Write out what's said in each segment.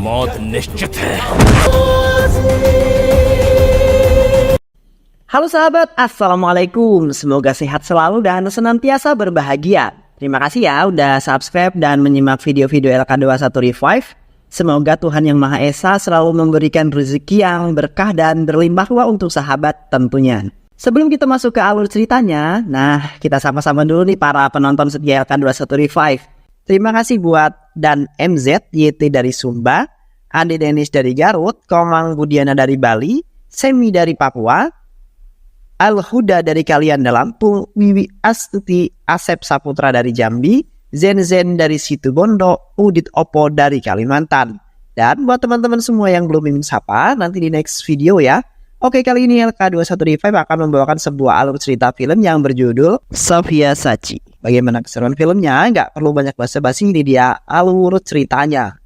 मौत निश्चित है। Halo sahabat, Assalamualaikum. Semoga sehat selalu dan senantiasa berbahagia. Terima kasih ya udah subscribe dan menyimak video-video LK21 Revive. Semoga Tuhan Yang Maha Esa selalu memberikan rezeki yang berkah dan berlimpah ruah untuk sahabat tentunya. Sebelum kita masuk ke alur ceritanya, nah kita sama-sama dulu nih para penonton setia LK21 Revive. Terima kasih buat Dan MZ, YT dari Sumba, Ade Denis dari Garut, Komang Budiana dari Bali, Semi dari Papua, Al-Huda dari Kalianda Lampung, Wiwi Astuti Asep Saputra dari Jambi, Zen dari Situbondo, Udit Opo dari Kalimantan. Dan buat teman-teman semua yang belum ingin sapa, nanti di next video ya. Oke, kali ini LK21 Revive akan membawakan sebuah alur cerita film yang berjudul Sofia Sachi. Bagaimana keseruan filmnya? Nggak perlu banyak basa-basi, ini dia alur ceritanya.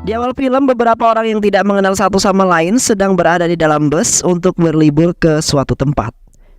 Di awal film, beberapa orang yang tidak mengenal satu sama lain sedang berada di dalam bus untuk berlibur ke suatu tempat.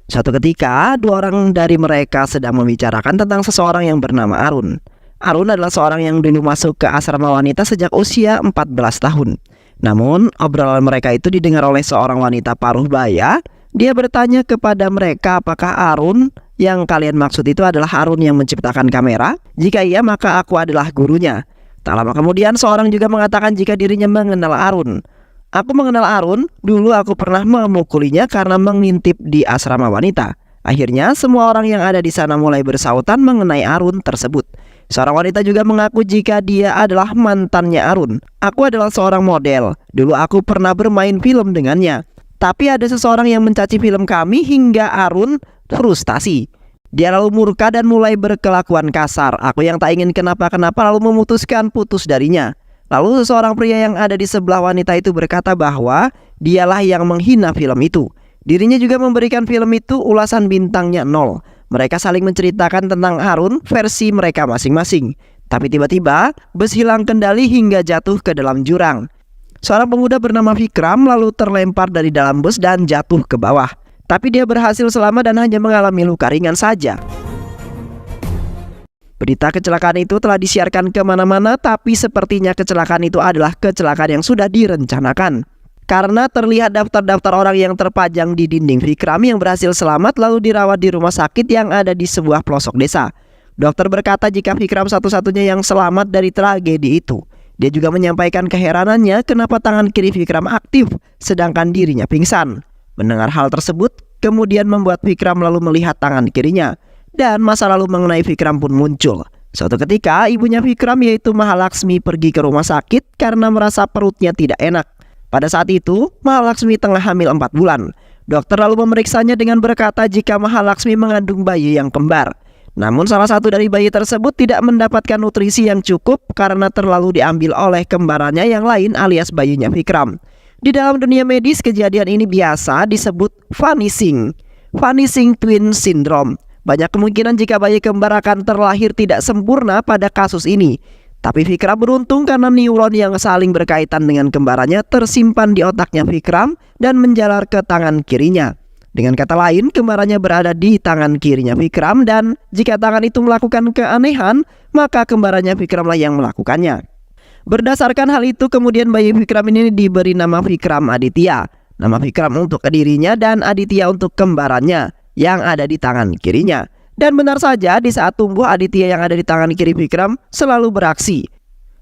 Suatu ketika, dua orang dari mereka sedang membicarakan tentang seseorang yang bernama Arun. Arun adalah seorang yang dulu masuk ke asrama wanita sejak usia 14 tahun. Namun, obrolan mereka itu didengar oleh seorang wanita paruh baya. Dia bertanya kepada mereka, apakah Arun yang kalian maksud itu adalah Arun yang menciptakan kamera? Jika iya, maka aku adalah gurunya. Tak lama kemudian seorang juga mengatakan jika dirinya mengenal Arun. Aku mengenal Arun, dulu aku pernah memukulinya karena mengintip di asrama wanita. Akhirnya semua orang yang ada di sana mulai bersautan mengenai Arun tersebut. Seorang wanita juga mengaku jika dia adalah mantannya Arun. Aku adalah seorang model, dulu aku pernah bermain film dengannya. Tapi ada seseorang yang mencaci film kami hingga Arun frustasi. Dia lalu murka dan mulai berkelakuan kasar. Aku yang tak ingin kenapa-kenapa lalu memutuskan putus darinya. Lalu seorang pria yang ada di sebelah wanita itu berkata bahwa dialah yang menghina film itu. Dirinya juga memberikan film itu ulasan bintangnya 0. Mereka saling menceritakan tentang Arun versi mereka masing-masing. Tapi tiba-tiba bus hilang kendali hingga jatuh ke dalam jurang. Seorang pemuda bernama Vikram lalu terlempar dari dalam bus dan jatuh ke bawah. Tapi dia berhasil selamat dan hanya mengalami luka ringan saja. Berita kecelakaan itu telah disiarkan kemana-mana, tapi sepertinya kecelakaan itu adalah kecelakaan yang sudah direncanakan. Karena terlihat daftar-daftar orang yang terpajang di dinding Vikram yang berhasil selamat lalu dirawat di rumah sakit yang ada di sebuah pelosok desa. Dokter berkata jika Vikram satu-satunya yang selamat dari tragedi itu. Dia juga menyampaikan keheranannya kenapa tangan kiri Vikram aktif sedangkan dirinya pingsan. Mendengar hal tersebut, kemudian membuat Vikram lalu melihat tangan kirinya. Dan masa lalu mengenai Vikram pun muncul. Suatu ketika, ibunya Vikram yaitu Mahalaksmi pergi ke rumah sakit karena merasa perutnya tidak enak. Pada saat itu, Mahalaksmi tengah hamil 4 bulan. Dokter lalu memeriksanya dengan berkata jika Mahalaksmi mengandung bayi yang kembar. Namun salah satu dari bayi tersebut tidak mendapatkan nutrisi yang cukup karena terlalu diambil oleh kembarannya yang lain alias bayinya Vikram. Di dalam dunia medis, kejadian ini biasa disebut vanishing twin syndrome. Banyak kemungkinan jika bayi kembar akan terlahir tidak sempurna pada kasus ini. Tapi Vikram beruntung karena neuron yang saling berkaitan dengan kembarannya tersimpan di otaknya Vikram dan menjalar ke tangan kirinya. Dengan kata lain, kembarannya berada di tangan kirinya Vikram dan jika tangan itu melakukan keanehan, maka kembarannya Vikramlah yang melakukannya. Berdasarkan hal itu, kemudian bayi Vikram ini diberi nama Vikram Aditya. Nama Vikram untuk dirinya dan Aditya untuk kembarannya yang ada di tangan kirinya. Dan benar saja, di saat tumbuh, Aditya yang ada di tangan kiri Vikram selalu beraksi.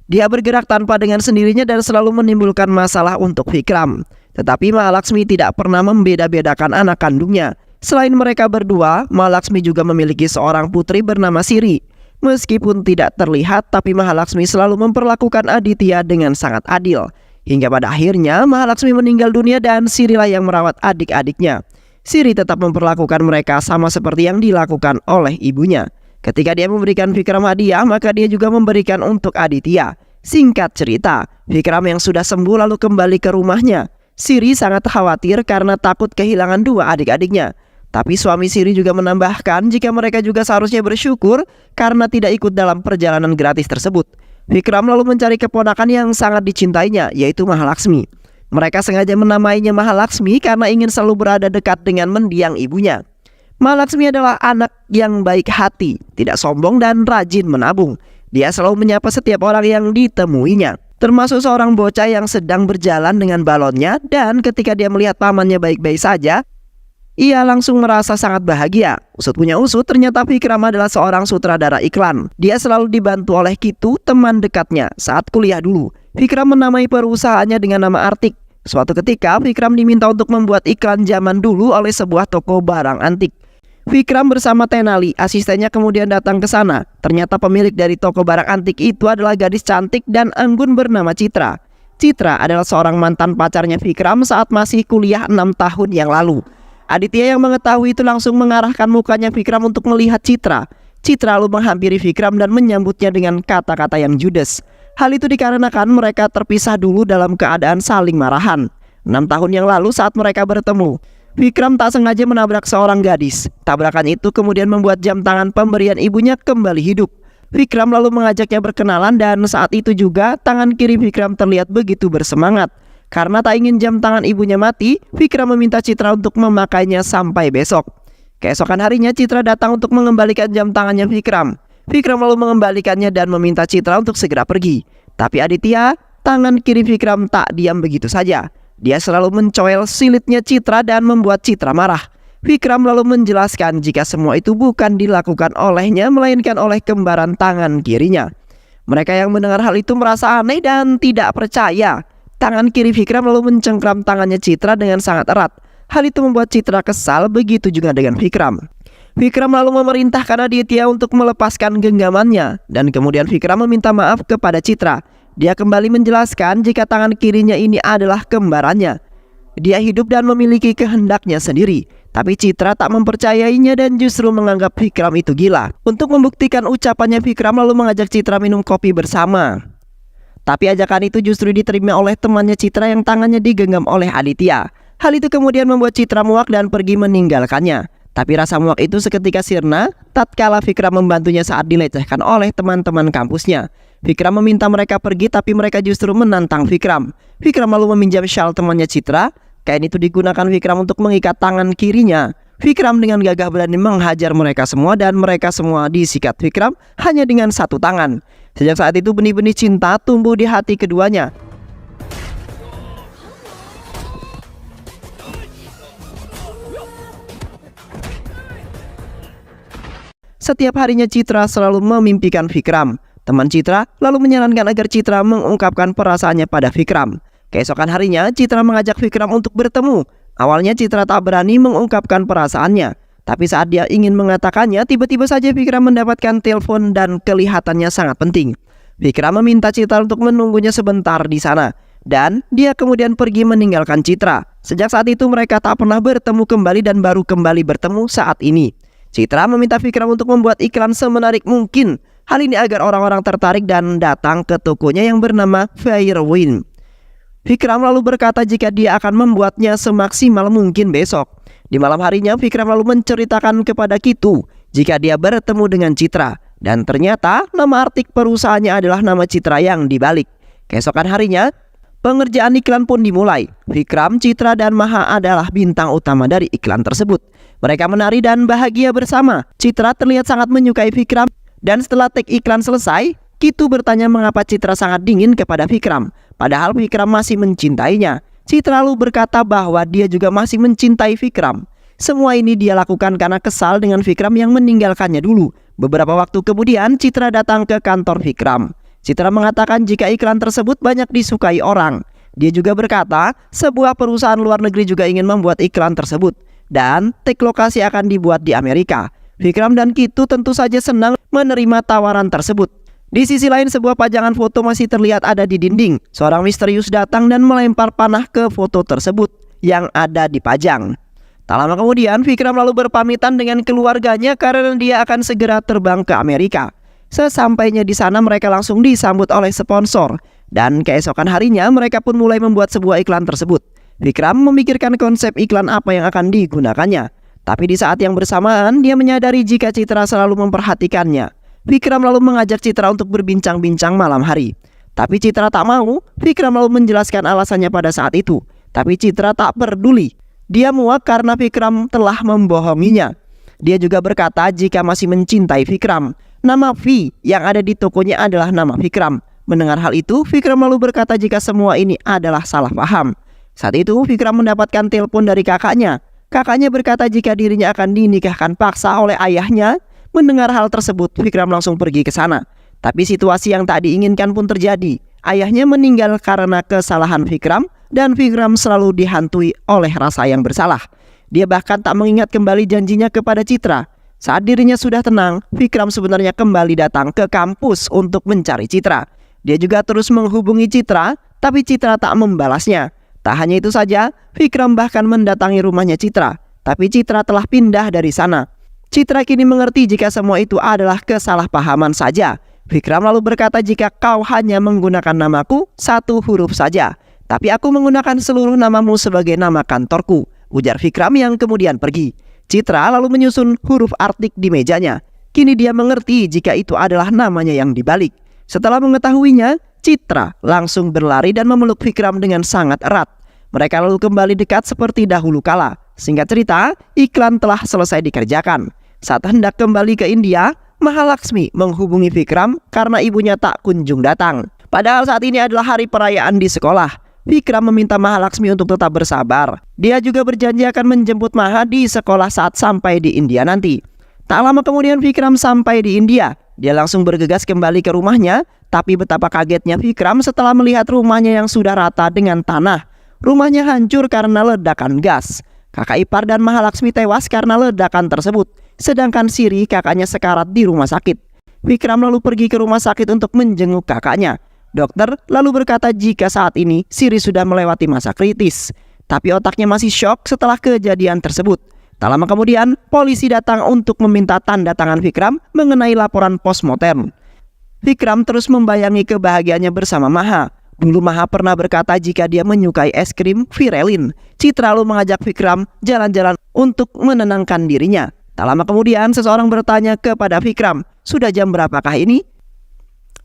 Dia bergerak tanpa dengan sendirinya dan selalu menimbulkan masalah untuk Vikram. Tetapi Mahalaksmi tidak pernah membeda-bedakan anak kandungnya. Selain mereka berdua, Mahalaksmi juga memiliki seorang putri bernama Siri. Meskipun tidak terlihat, tapi Mahalaksmi selalu memperlakukan Aditya dengan sangat adil. Hingga pada akhirnya Mahalaksmi meninggal dunia dan Sirilah yang merawat adik-adiknya. Siri tetap memperlakukan mereka sama seperti yang dilakukan oleh ibunya. Ketika dia memberikan Vikram hadiah, maka dia juga memberikan untuk Aditya. Singkat cerita, Vikram yang sudah sembuh lalu kembali ke rumahnya. Siri sangat khawatir karena takut kehilangan dua adik-adiknya. Tapi suami Siri juga menambahkan jika mereka juga seharusnya bersyukur karena tidak ikut dalam perjalanan gratis tersebut. Vikram lalu mencari keponakan yang sangat dicintainya, yaitu Mahalaksmi. Mereka sengaja menamainya Mahalaksmi karena ingin selalu berada dekat dengan mendiang ibunya. Mahalaksmi adalah anak yang baik hati, tidak sombong dan rajin menabung. Dia selalu menyapa setiap orang yang ditemuinya, termasuk seorang bocah yang sedang berjalan dengan balonnya, dan ketika dia melihat pamannya baik-baik saja, ia langsung merasa sangat bahagia. Usut punya usut, ternyata Vikram adalah seorang sutradara iklan. Dia selalu dibantu oleh Kitu, teman dekatnya, saat kuliah dulu. Vikram menamai perusahaannya dengan nama Artik. Suatu ketika, Vikram diminta untuk membuat iklan zaman dulu oleh sebuah toko barang antik. Vikram bersama Tenali, asistennya, kemudian datang ke sana. Ternyata pemilik dari toko barang antik itu adalah gadis cantik dan anggun bernama Citra. Citra adalah seorang mantan pacarnya Vikram saat masih kuliah 6 tahun yang lalu. Aditya yang mengetahui itu langsung mengarahkan mukanya Vikram untuk melihat Citra. Citra lalu menghampiri Vikram dan menyambutnya dengan kata-kata yang judes. Hal itu dikarenakan mereka terpisah dulu dalam keadaan saling marahan. 6 tahun yang lalu saat mereka bertemu, Vikram tak sengaja menabrak seorang gadis. Tabrakan itu kemudian membuat jam tangan pemberian ibunya kembali hidup. Vikram lalu mengajaknya berkenalan dan saat itu juga tangan kiri Vikram terlihat begitu bersemangat. Karena tak ingin jam tangan ibunya mati, Vikram meminta Citra untuk memakainya sampai besok. Keesokan harinya Citra datang untuk mengembalikan jam tangannya Vikram. Vikram lalu mengembalikannya dan meminta Citra untuk segera pergi. Tapi Aditya, tangan kiri Vikram tak diam begitu saja. Dia selalu mencoel silitnya Citra dan membuat Citra marah. Vikram lalu menjelaskan jika semua itu bukan dilakukan olehnya, melainkan oleh kembaran tangan kirinya. Mereka yang mendengar hal itu merasa aneh dan tidak percaya. Tangan kiri Vikram lalu mencengkram tangannya Citra dengan sangat erat. Hal itu membuat Citra kesal, begitu juga dengan Vikram. Vikram lalu memerintahkan Aditya untuk melepaskan genggamannya, dan kemudian Vikram meminta maaf kepada Citra. Dia kembali menjelaskan jika tangan kirinya ini adalah kembarannya. Dia hidup dan memiliki kehendaknya sendiri. Tapi Citra tak mempercayainya dan justru menganggap Vikram itu gila. Untuk membuktikan ucapannya, Vikram lalu mengajak Citra minum kopi bersama. Tapi ajakan itu justru diterima oleh temannya Citra yang tangannya digenggam oleh Aditya. Hal itu kemudian membuat Citra muak dan pergi meninggalkannya. Tapi rasa muak itu seketika sirna tatkala Vikram membantunya saat dilecehkan oleh teman-teman kampusnya. Vikram meminta mereka pergi, tapi mereka justru menantang Vikram. Vikram lalu meminjam syal temannya Citra. Kain itu digunakan Vikram untuk mengikat tangan kirinya. Vikram dengan gagah berani menghajar mereka semua dan mereka semua disikat Vikram hanya dengan satu tangan. Sejak saat itu benih-benih cinta tumbuh di hati keduanya. Setiap harinya Citra selalu memimpikan Vikram. Teman Citra lalu menyarankan agar Citra mengungkapkan perasaannya pada Vikram. Keesokan harinya Citra mengajak Vikram untuk bertemu. Awalnya Citra tak berani mengungkapkan perasaannya. Tapi saat dia ingin mengatakannya, tiba-tiba saja Vikram mendapatkan telepon dan kelihatannya sangat penting. Vikram meminta Citra untuk menunggunya sebentar di sana. Dan dia kemudian pergi meninggalkan Citra. Sejak saat itu mereka tak pernah bertemu kembali dan baru kembali bertemu saat ini. Citra meminta Vikram untuk membuat iklan semenarik mungkin. Hal ini agar orang-orang tertarik dan datang ke tokonya yang bernama Fairwind. Vikram lalu berkata jika dia akan membuatnya semaksimal mungkin besok. Di malam harinya Vikram lalu menceritakan kepada Kitu jika dia bertemu dengan Citra. Dan ternyata nama artik perusahaannya adalah nama Citra yang dibalik. Keesokan harinya pengerjaan iklan pun dimulai. Vikram, Citra, dan Maha adalah bintang utama dari iklan tersebut. Mereka menari dan bahagia bersama. Citra terlihat sangat menyukai Vikram. Dan setelah take iklan selesai, Kitu bertanya mengapa Citra sangat dingin kepada Vikram. Padahal Vikram masih mencintainya. Citra lalu berkata bahwa dia juga masih mencintai Vikram. Semua ini dia lakukan karena kesal dengan Vikram yang meninggalkannya dulu. Beberapa waktu kemudian Citra datang ke kantor Vikram. Citra mengatakan jika iklan tersebut banyak disukai orang. Dia juga berkata sebuah perusahaan luar negeri juga ingin membuat iklan tersebut. Dan take lokasi akan dibuat di Amerika. Vikram dan Kitu tentu saja senang menerima tawaran tersebut. Di sisi lain sebuah pajangan foto masih terlihat ada di dinding. Seorang misterius datang dan melempar panah ke foto tersebut yang ada dipajang. Tak lama kemudian Vikram lalu berpamitan dengan keluarganya karena dia akan segera terbang ke Amerika. Sesampainya di sana mereka langsung disambut oleh sponsor. Dan keesokan harinya mereka pun mulai membuat sebuah iklan tersebut. Vikram memikirkan konsep iklan apa yang akan digunakannya. Tapi di saat yang bersamaan dia menyadari jika Citra selalu memperhatikannya. Vikram lalu mengajak Citra untuk berbincang-bincang malam hari. Tapi Citra tak mau. Vikram lalu menjelaskan alasannya pada saat itu. Tapi Citra tak peduli. Dia muak karena Vikram telah membohonginya. Dia juga berkata jika masih mencintai Vikram. Nama V yang ada di tokonya adalah nama Vikram. Mendengar hal itu, Vikram lalu berkata jika semua ini adalah salah paham. Saat itu Vikram mendapatkan telepon dari kakaknya. Kakaknya berkata jika dirinya akan dinikahkan paksa oleh ayahnya. Mendengar hal tersebut, Vikram langsung pergi ke sana. Tapi situasi yang tak diinginkan pun terjadi. Ayahnya meninggal karena kesalahan Vikram dan Vikram selalu dihantui oleh rasa yang bersalah. Dia bahkan tak mengingat kembali janjinya kepada Citra. Saat dirinya sudah tenang, Vikram sebenarnya kembali datang ke kampus untuk mencari Citra. Dia juga terus menghubungi Citra, tapi Citra tak membalasnya. Tak hanya itu saja, Vikram bahkan mendatangi rumahnya Citra, tapi Citra telah pindah dari sana. Citra kini mengerti jika semua itu adalah kesalahpahaman saja. Vikram lalu berkata jika kau hanya menggunakan namaku satu huruf saja, tapi aku menggunakan seluruh namamu sebagai nama kantorku, ujar Vikram yang kemudian pergi. Citra lalu menyusun huruf artik di mejanya. Kini dia mengerti jika itu adalah namanya yang dibalik. Setelah mengetahuinya, Citra langsung berlari dan memeluk Vikram dengan sangat erat. Mereka lalu kembali dekat seperti dahulu kala. Singkat cerita, iklan telah selesai dikerjakan. Saat hendak kembali ke India, Mahalaxmi menghubungi Vikram karena ibunya tak kunjung datang. Padahal saat ini adalah hari perayaan di sekolah. Vikram meminta Mahalaxmi untuk tetap bersabar. Dia juga berjanji akan menjemput Maha di sekolah saat sampai di India nanti. Tak lama kemudian Vikram sampai di India. Dia langsung bergegas kembali ke rumahnya. Tapi betapa kagetnya Vikram setelah melihat rumahnya yang sudah rata dengan tanah. Rumahnya hancur karena ledakan gas. Kakak ipar dan Mahalaxmi tewas karena ledakan tersebut. Sedangkan Siri kakaknya sekarat di rumah sakit. Vikram lalu pergi ke rumah sakit untuk menjenguk kakaknya. Dokter lalu berkata jika saat ini Siri sudah melewati masa kritis. Tapi otaknya masih syok setelah kejadian tersebut. Tak lama kemudian, polisi datang untuk meminta tanda tangan Vikram mengenai laporan postmortem. Vikram terus membayangi kebahagiaannya bersama Maha. Dulu Maha pernah berkata jika dia menyukai es krim Virelin. Citra lalu mengajak Vikram jalan-jalan untuk menenangkan dirinya. Tak lama kemudian seseorang bertanya kepada Vikram, sudah jam berapakah ini?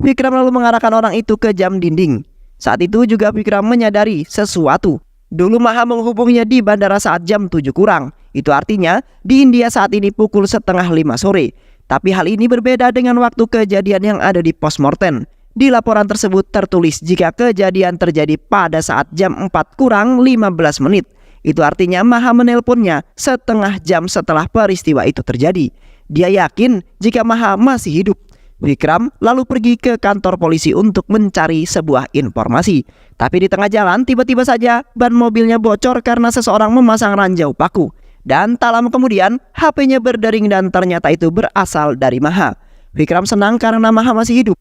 Vikram lalu mengarahkan orang itu ke jam dinding. Saat itu juga Vikram menyadari sesuatu. Dulu Maha menghubunginya di bandara saat jam 7 kurang. Itu artinya di India saat ini pukul 4:30 sore. Tapi hal ini berbeda dengan waktu kejadian yang ada di postmortem. Di laporan tersebut tertulis jika kejadian terjadi pada saat jam 4 kurang 15 menit. Itu artinya Maha menelponnya setengah jam setelah peristiwa itu terjadi. Dia yakin jika Maha masih hidup. Vikram lalu pergi ke kantor polisi untuk mencari sebuah informasi. Tapi di tengah jalan tiba-tiba saja ban mobilnya bocor karena seseorang memasang ranjau paku. Dan tak lama kemudian HP-nya berdering dan ternyata itu berasal dari Maha. Vikram senang karena Maha masih hidup.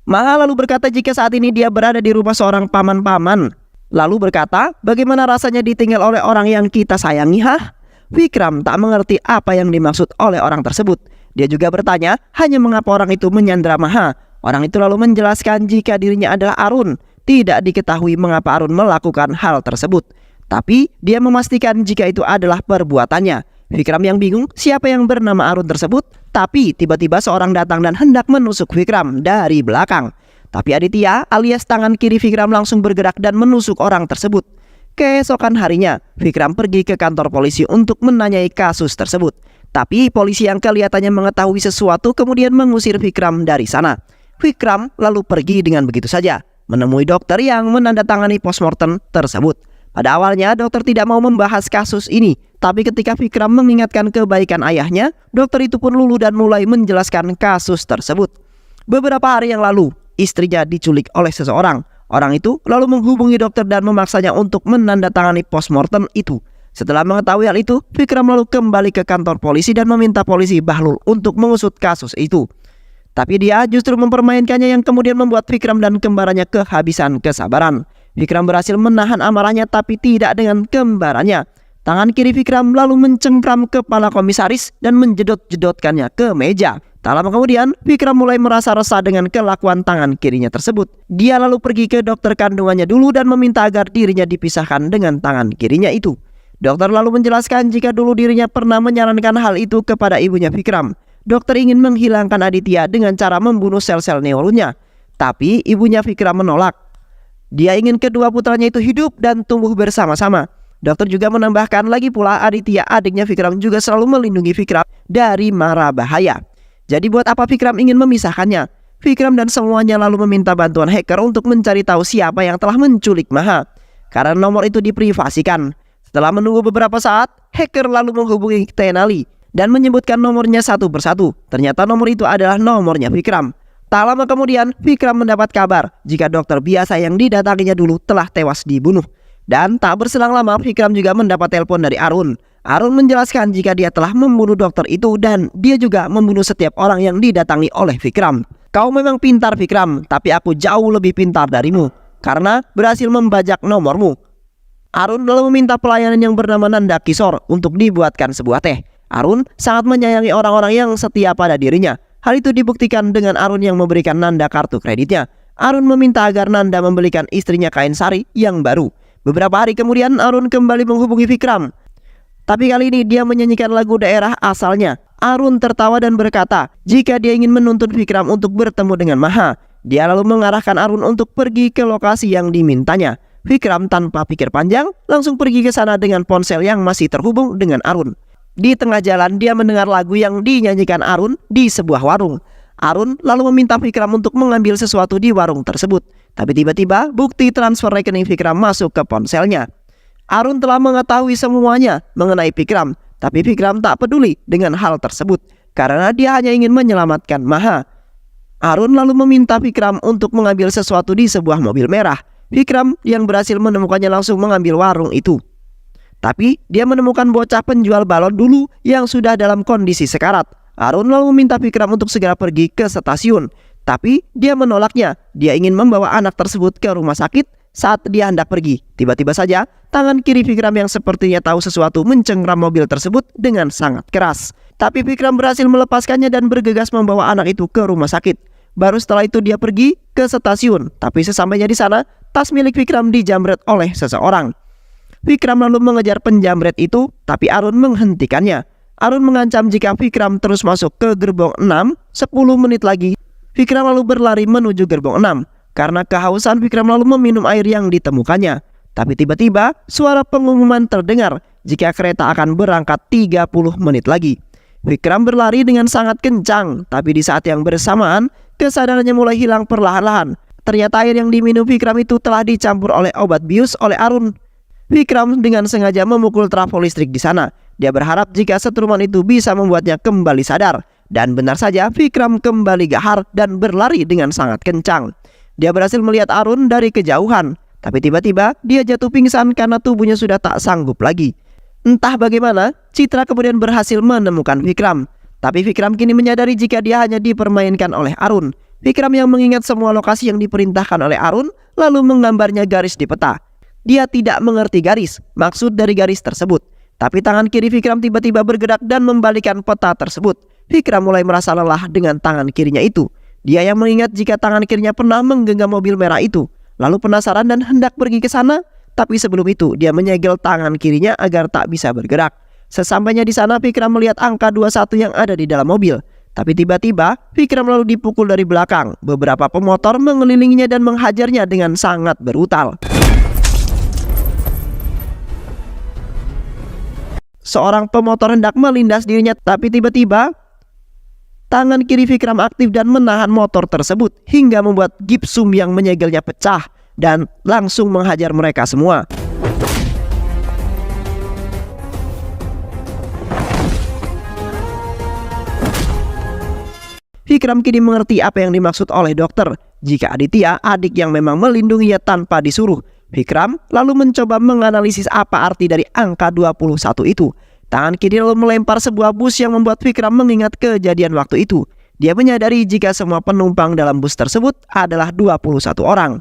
Maha lalu berkata jika saat ini dia berada di rumah seorang paman-paman. Lalu berkata, bagaimana rasanya ditinggal oleh orang yang kita sayangi, hah? Vikram tak mengerti apa yang dimaksud oleh orang tersebut. Dia juga bertanya, hanya mengapa orang itu menyandra Maha. Orang itu lalu menjelaskan jika dirinya adalah Arun. Tidak diketahui mengapa Arun melakukan hal tersebut. Tapi dia memastikan jika itu adalah perbuatannya. Vikram yang bingung siapa yang bernama Arun tersebut. Tapi tiba-tiba seorang datang dan hendak menusuk Vikram dari belakang. Tapi Aditya alias tangan kiri Vikram langsung bergerak dan menusuk orang tersebut. Keesokan harinya, Vikram pergi ke kantor polisi untuk menanyai kasus tersebut. Tapi polisi yang kelihatannya mengetahui sesuatu kemudian mengusir Vikram dari sana. Vikram lalu pergi dengan begitu saja, menemui dokter yang menandatangani postmortem tersebut. Pada awalnya dokter tidak mau membahas kasus ini. Tapi ketika Vikram mengingatkan kebaikan ayahnya, dokter itu pun luluh dan mulai menjelaskan kasus tersebut. Beberapa hari yang lalu, istrinya diculik oleh seseorang. Orang itu lalu menghubungi dokter dan memaksanya untuk menandatangani postmortem itu. Setelah mengetahui hal itu, Vikram lalu kembali ke kantor polisi dan meminta polisi Bahlul untuk mengusut kasus itu. Tapi dia justru mempermainkannya yang kemudian membuat Vikram dan kembarannya kehabisan kesabaran. Vikram berhasil menahan amarahnya tapi tidak dengan kembarannya. Tangan kiri Vikram lalu mencengkram kepala komisaris dan menjedot-jedotkannya ke meja. Tak lama kemudian, Vikram mulai merasa resah dengan kelakuan tangan kirinya tersebut. Dia lalu pergi ke dokter kandungannya dulu dan meminta agar dirinya dipisahkan dengan tangan kirinya itu. Dokter lalu menjelaskan jika dulu dirinya pernah menyarankan hal itu kepada ibunya Vikram. Dokter ingin menghilangkan Aditya dengan cara membunuh sel-sel neuronnya. Tapi ibunya Vikram menolak. Dia ingin kedua putranya itu hidup dan tumbuh bersama-sama. Dokter juga menambahkan lagi pula Aditya, adiknya Vikram, juga selalu melindungi Vikram dari mara bahaya. Jadi buat apa Vikram ingin memisahkannya? Vikram dan semuanya lalu meminta bantuan hacker untuk mencari tahu siapa yang telah menculik Maha, karena nomor itu diprivasikan. Setelah menunggu beberapa saat, hacker lalu menghubungi Tenali dan menyebutkan nomornya satu persatu. Ternyata nomor itu adalah nomornya Vikram. Tak lama kemudian, Vikram mendapat kabar jika dokter biasa yang didatanginya dulu telah tewas dibunuh. Dan tak berselang lama, Vikram juga mendapat telepon dari Arun. Arun menjelaskan jika dia telah membunuh dokter itu dan dia juga membunuh setiap orang yang didatangi oleh Vikram. Kau memang pintar Vikram, tapi aku jauh lebih pintar darimu karena berhasil membajak nomormu. Arun lalu meminta pelayanan yang bernama Nanda Kishore untuk dibuatkan sebuah teh. Arun sangat menyayangi orang-orang yang setia pada dirinya. Hal itu dibuktikan dengan Arun yang memberikan Nanda kartu kreditnya. Arun meminta agar Nanda membelikan istrinya kain sari yang baru. Beberapa hari kemudian Arun kembali menghubungi Vikram. Tapi kali ini dia menyanyikan lagu daerah asalnya. Arun tertawa dan berkata jika dia ingin menuntun Vikram untuk bertemu dengan Maha. Dia lalu mengarahkan Arun untuk pergi ke lokasi yang dimintanya. Vikram tanpa pikir panjang langsung pergi ke sana dengan ponsel yang masih terhubung dengan Arun. Di tengah jalan dia mendengar lagu yang dinyanyikan Arun di sebuah warung. Arun lalu meminta Vikram untuk mengambil sesuatu di warung tersebut. Tapi tiba-tiba bukti transfer rekening Vikram masuk ke ponselnya. Arun telah mengetahui semuanya mengenai Vikram, tapi Vikram tak peduli dengan hal tersebut karena dia hanya ingin menyelamatkan Maha. Arun lalu meminta Vikram untuk mengambil sesuatu di sebuah mobil merah. Vikram yang berhasil menemukannya langsung mengambil warung itu. Tapi dia menemukan bocah penjual balon dulu yang sudah dalam kondisi sekarat. Arun lalu meminta Vikram untuk segera pergi ke stasiun. Tapi dia menolaknya. Dia ingin membawa anak tersebut ke rumah sakit saat dia hendak pergi. Tiba-tiba saja tangan kiri Vikram yang sepertinya tahu sesuatu mencengkram mobil tersebut dengan sangat keras. Tapi Vikram berhasil melepaskannya dan bergegas membawa anak itu ke rumah sakit. Baru setelah itu dia pergi ke stasiun. Tapi sesampainya di sana, tas milik Vikram dijamret oleh seseorang. Vikram lalu mengejar penjamret itu, tapi Arun menghentikannya. Arun mengancam jika Vikram terus masuk ke gerbong 6, 10 menit lagi Vikram lalu berlari menuju gerbong 6. Karena kehausan, Vikram lalu meminum air yang ditemukannya. Tapi tiba-tiba suara pengumuman terdengar jika kereta akan berangkat 30 menit lagi. Vikram berlari dengan sangat kencang, tapi di saat yang bersamaan kesadarannya mulai hilang perlahan-lahan. Ternyata air yang diminum Vikram itu telah dicampur oleh obat bius oleh Arun. Vikram dengan sengaja memukul trafo listrik di sana. Dia berharap jika setruman itu bisa membuatnya kembali sadar. Dan benar saja, Vikram kembali gahar dan berlari dengan sangat kencang. Dia berhasil melihat Arun dari kejauhan. Tapi tiba-tiba dia jatuh pingsan karena tubuhnya sudah tak sanggup lagi. Entah bagaimana, Citra kemudian berhasil menemukan Vikram. Tapi Vikram kini menyadari jika dia hanya dipermainkan oleh Arun. Vikram yang mengingat semua lokasi yang diperintahkan oleh Arun lalu menggambarnya garis di peta. Dia tidak mengerti maksud dari garis tersebut. Tapi tangan kiri Vikram tiba-tiba bergerak dan membalikkan peta tersebut. Vikram mulai merasa lelah dengan tangan kirinya itu. Dia yang mengingat jika tangan kirinya pernah menggenggam mobil merah itu. Lalu penasaran dan hendak pergi ke sana. Tapi sebelum itu dia menyegel tangan kirinya agar tak bisa bergerak. Sesampainya di sana, Vikram melihat angka 21 yang ada di dalam mobil. Tapi tiba-tiba Vikram lalu dipukul dari belakang. Beberapa pemotor mengelilinginya dan menghajarnya dengan sangat brutal. Seorang pemotor hendak melindas dirinya, tapi tiba-tiba tangan kiri Vikram aktif dan menahan motor tersebut hingga membuat gipsum yang menyegelnya pecah dan langsung menghajar mereka semua. Vikram kini mengerti apa yang dimaksud oleh dokter. Jika Aditya, adik yang memang melindunginya tanpa disuruh. Vikram lalu mencoba menganalisis apa arti dari angka 21 itu. Tangan kiri lalu melempar sebuah bus yang membuat Vikram mengingat kejadian waktu itu. Dia menyadari jika semua penumpang dalam bus tersebut adalah 21 orang.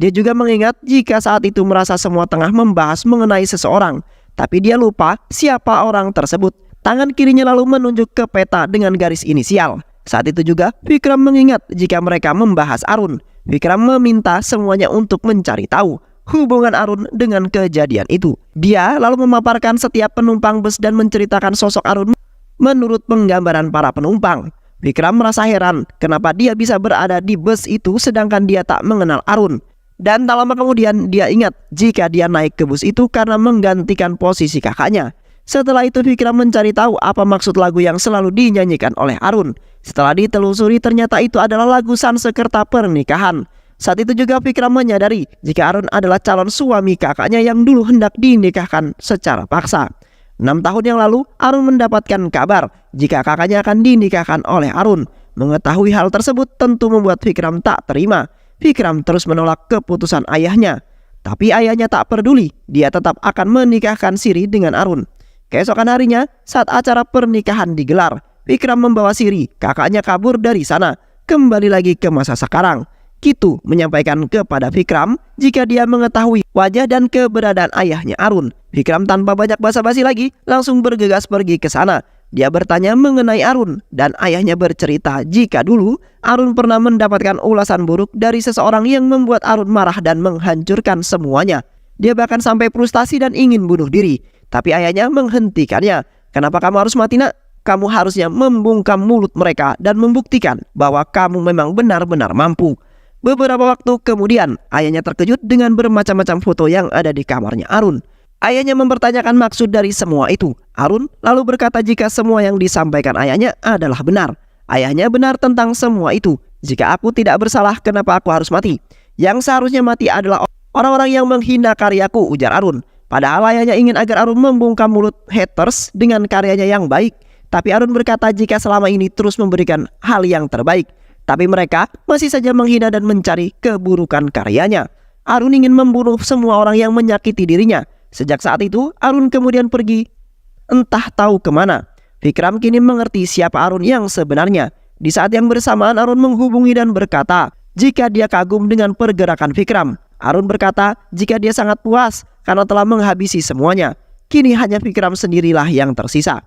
Dia juga mengingat jika saat itu merasa semua tengah membahas mengenai seseorang. Tapi dia lupa siapa orang tersebut. Tangan kirinya lalu menunjuk ke peta dengan garis inisial. Saat itu juga Vikram mengingat jika mereka membahas Arun. Vikram meminta semuanya untuk mencari tahu hubungan Arun dengan kejadian itu. Dia lalu memaparkan setiap penumpang bus dan menceritakan sosok Arun menurut penggambaran para penumpang. Vikram merasa heran kenapa dia bisa berada di bus itu sedangkan dia tak mengenal Arun. Dan tak lama kemudian dia ingat jika dia naik ke bus itu karena menggantikan posisi kakaknya. Setelah itu Vikram mencari tahu apa maksud lagu yang selalu dinyanyikan oleh Arun. Setelah ditelusuri ternyata itu adalah lagu Sansekerta Pernikahan. Saat itu juga Vikram menyadari jika Arun adalah calon suami kakaknya yang dulu hendak dinikahkan secara paksa. 6 tahun yang lalu Arun mendapatkan kabar jika kakaknya akan dinikahkan oleh Arun. Mengetahui hal tersebut tentu membuat Vikram tak terima. Vikram terus menolak keputusan ayahnya. Tapi ayahnya tak peduli, dia tetap akan menikahkan Siri dengan Arun. Keesokan harinya saat acara pernikahan digelar, Vikram membawa Siri, kakaknya kabur dari sana, kembali lagi ke masa sekarang. Kitu menyampaikan kepada Vikram jika dia mengetahui wajah dan keberadaan ayahnya Arun. Vikram tanpa banyak basa-basi lagi langsung bergegas pergi ke sana. Dia bertanya mengenai Arun dan ayahnya bercerita jika dulu Arun pernah mendapatkan ulasan buruk dari seseorang yang membuat Arun marah dan menghancurkan semuanya. Dia bahkan sampai frustasi dan ingin bunuh diri. Tapi ayahnya menghentikannya. "Kenapa kamu harus mati, nak? Kamu harusnya membungkam mulut mereka dan membuktikan bahwa kamu memang benar-benar mampu." Beberapa waktu kemudian, ayahnya terkejut dengan bermacam-macam foto yang ada di kamarnya Arun. Ayahnya mempertanyakan maksud dari semua itu. Arun lalu berkata jika semua yang disampaikan ayahnya adalah benar. Ayahnya benar tentang semua itu. "Jika aku tidak bersalah, kenapa aku harus mati? Yang seharusnya mati adalah orang-orang yang menghina karyaku," ujar Arun. Padahal ayahnya ingin agar Arun membungkam mulut haters dengan karyanya yang baik. Tapi Arun berkata jika selama ini terus memberikan hal yang terbaik, tapi mereka masih saja menghina dan mencari keburukan karyanya. Arun ingin membunuh semua orang yang menyakiti dirinya. Sejak saat itu, Arun kemudian pergi entah tahu kemana. Vikram kini mengerti siapa Arun yang sebenarnya. Di saat yang bersamaan, Arun menghubungi dan berkata jika dia kagum dengan pergerakan Vikram. Arun berkata jika dia sangat puas karena telah menghabisi semuanya. Kini hanya Vikram sendirilah yang tersisa.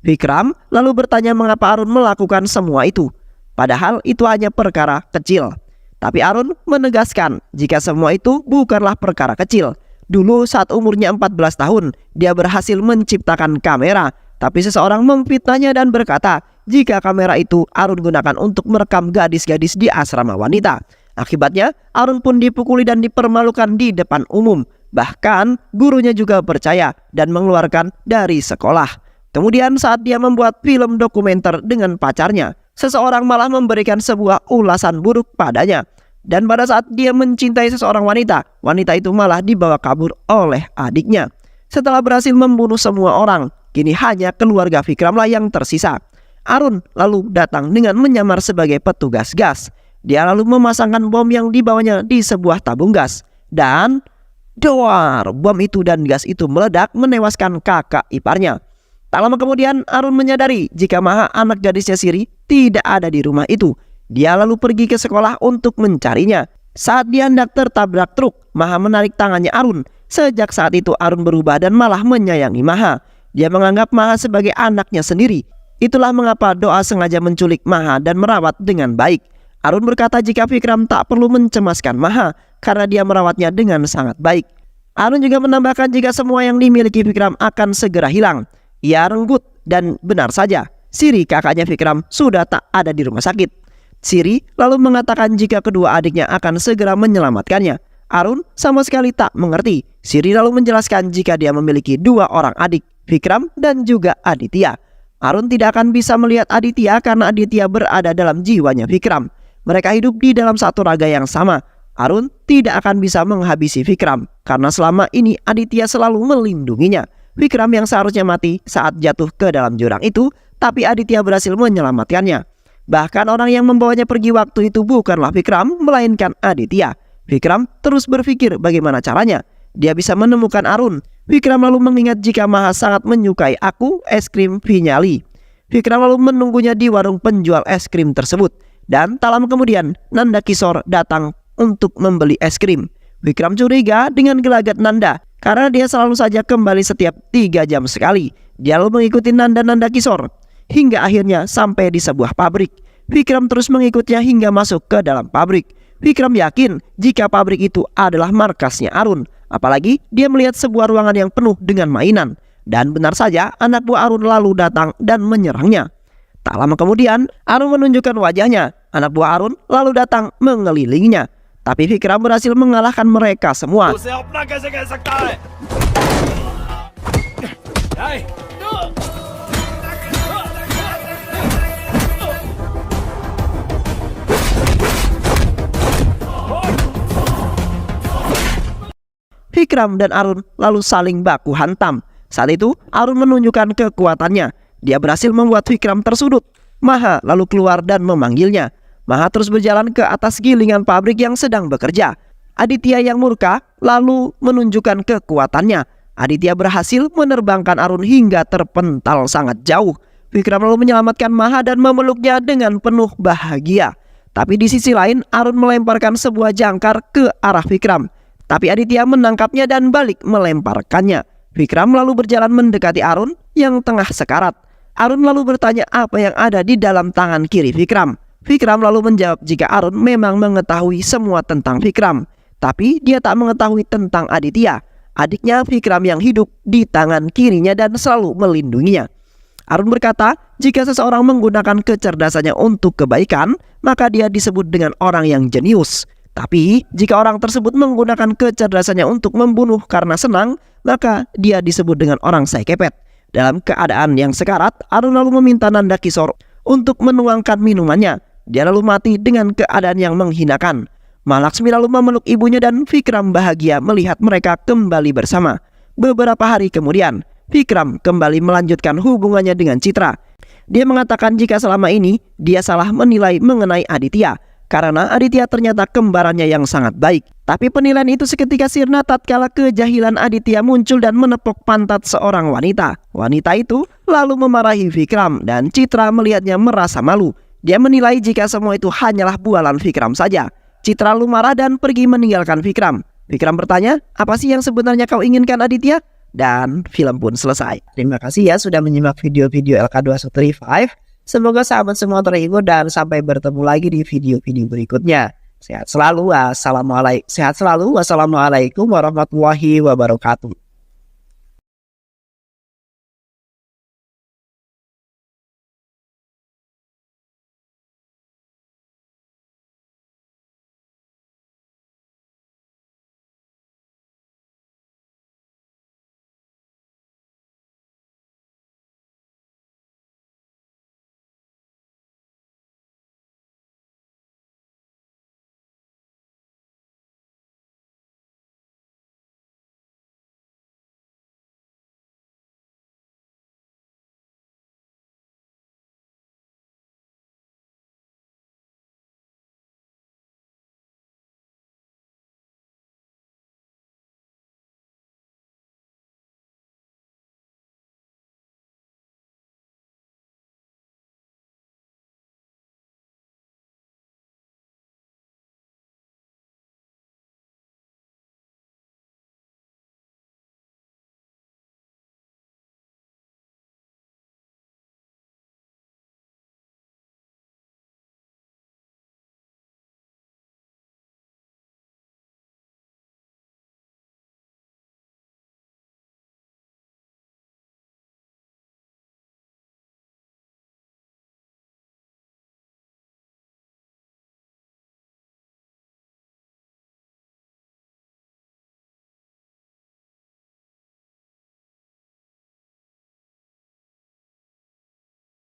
Vikram lalu bertanya mengapa Arun melakukan semua itu. Padahal itu hanya perkara kecil. Tapi Arun menegaskan jika semua itu bukanlah perkara kecil. Dulu saat umurnya 14 tahun, dia berhasil menciptakan kamera. Tapi seseorang memfitnahnya dan berkata jika kamera itu Arun gunakan untuk merekam gadis-gadis di asrama wanita. Akibatnya Arun pun dipukuli dan dipermalukan di depan umum. Bahkan gurunya juga percaya dan mengeluarkan dari sekolah. Kemudian saat dia membuat film dokumenter dengan pacarnya, seseorang malah memberikan sebuah ulasan buruk padanya. Dan pada saat dia mencintai seseorang wanita, wanita itu malah dibawa kabur oleh adiknya. Setelah berhasil membunuh semua orang, kini hanya keluarga Vikramlah yang tersisa. Arun lalu datang dengan menyamar sebagai petugas gas. Dia lalu memasangkan bom yang dibawanya di sebuah tabung gas. Dan doar, bom itu dan gas itu meledak menewaskan kakak iparnya. Tak lama kemudian Arun menyadari jika Maha, anak gadisnya Siri, tidak ada di rumah itu. Dia lalu pergi ke sekolah untuk mencarinya. Saat dia hendak tertabrak truk, Maha menarik tangannya Arun. Sejak saat itu Arun berubah dan malah menyayangi Maha. Dia menganggap Maha sebagai anaknya sendiri. Itulah mengapa Doa sengaja menculik Maha dan merawat dengan baik. Arun berkata jika Vikram tak perlu mencemaskan Maha karena dia merawatnya dengan sangat baik. Arun juga menambahkan jika semua yang dimiliki Vikram akan segera hilang. Ia renggut dan benar saja, Siri kakaknya Vikram sudah tak ada di rumah sakit. Siri lalu mengatakan jika kedua adiknya akan segera menyelamatkannya. Arun sama sekali tak mengerti. Siri lalu menjelaskan jika dia memiliki 2 orang adik, Vikram dan juga Aditya. Arun tidak akan bisa melihat Aditya karena Aditya berada dalam jiwanya Vikram. Mereka hidup di dalam satu raga yang sama. Arun tidak akan bisa menghabisi Vikram karena selama ini Aditya selalu melindunginya. Vikram yang seharusnya mati saat jatuh ke dalam jurang itu, tapi Aditya berhasil menyelamatkannya. Bahkan orang yang membawanya pergi waktu itu bukanlah Vikram, melainkan Aditya. Vikram terus berpikir bagaimana caranya dia bisa menemukan Arun. Vikram lalu mengingat jika Maha sangat menyukai aku es krim Vinyali. Vikram lalu menunggunya di warung penjual es krim tersebut. Dan tak lama kemudian Nanda Kishore datang untuk membeli es krim. Vikram curiga dengan gelagat Nanda karena dia selalu saja kembali setiap 3 jam sekali. Dia lalu mengikuti Nanda Kishore hingga akhirnya sampai di sebuah pabrik. Vikram terus mengikutnya hingga masuk ke dalam pabrik. Vikram yakin jika pabrik itu adalah markasnya Arun. Apalagi dia melihat sebuah ruangan yang penuh dengan mainan. Dan benar saja anak buah Arun lalu datang dan menyerangnya. Tak lama kemudian, Arun menunjukkan wajahnya. Anak buah Arun lalu datang mengelilinginya. Tapi Vikram berhasil mengalahkan mereka semua. Vikram dan Arun lalu saling baku hantam. Saat itu, Arun menunjukkan kekuatannya. Dia berhasil membuat Vikram tersudut. Maha lalu keluar dan memanggilnya. Maha terus berjalan ke atas gilingan pabrik yang sedang bekerja. Aditya yang murka lalu menunjukkan kekuatannya. Aditya berhasil menerbangkan Arun hingga terpental sangat jauh. Vikram lalu menyelamatkan Maha dan memeluknya dengan penuh bahagia. Tapi di sisi lain, Arun melemparkan sebuah jangkar ke arah Vikram. Tapi Aditya menangkapnya dan balik melemparkannya. Vikram lalu berjalan mendekati Arun yang tengah sekarat. Arun lalu bertanya apa yang ada di dalam tangan kiri Vikram. Vikram lalu menjawab jika Arun memang mengetahui semua tentang Vikram. Tapi dia tak mengetahui tentang Aditya, adiknya Vikram yang hidup di tangan kirinya dan selalu melindunginya. Arun berkata, jika seseorang menggunakan kecerdasannya untuk kebaikan, maka dia disebut dengan orang yang jenius. Tapi, jika orang tersebut menggunakan kecerdasannya untuk membunuh karena senang, maka dia disebut dengan orang saikepet. Dalam keadaan yang sekarat, Arun lalu meminta Nanda Kishore untuk menuangkan minumannya. Dia lalu mati dengan keadaan yang menghinakan. Mahalakshmi lalu memeluk ibunya dan Vikram bahagia melihat mereka kembali bersama. Beberapa hari kemudian, Vikram kembali melanjutkan hubungannya dengan Citra. Dia mengatakan jika selama ini dia salah menilai mengenai Aditya, karena Aditya ternyata kembarannya yang sangat baik. Tapi penilaian itu seketika sirna tatkala kejahilan Aditya muncul dan menepuk pantat seorang wanita. Wanita itu lalu memarahi Vikram dan Citra melihatnya merasa malu. Dia menilai jika semua itu hanyalah bualan Vikram saja. Citra lalu marah dan pergi meninggalkan Vikram. Vikram bertanya, apa sih yang sebenarnya kau inginkan Aditya? Dan film pun selesai. Terima kasih ya sudah menyimak video-video LK2135. Semoga sahabat semua terhibur dan sampai bertemu lagi di video-video berikutnya. Sehat selalu, wassalamualaikum warahmatullahi wabarakatuh.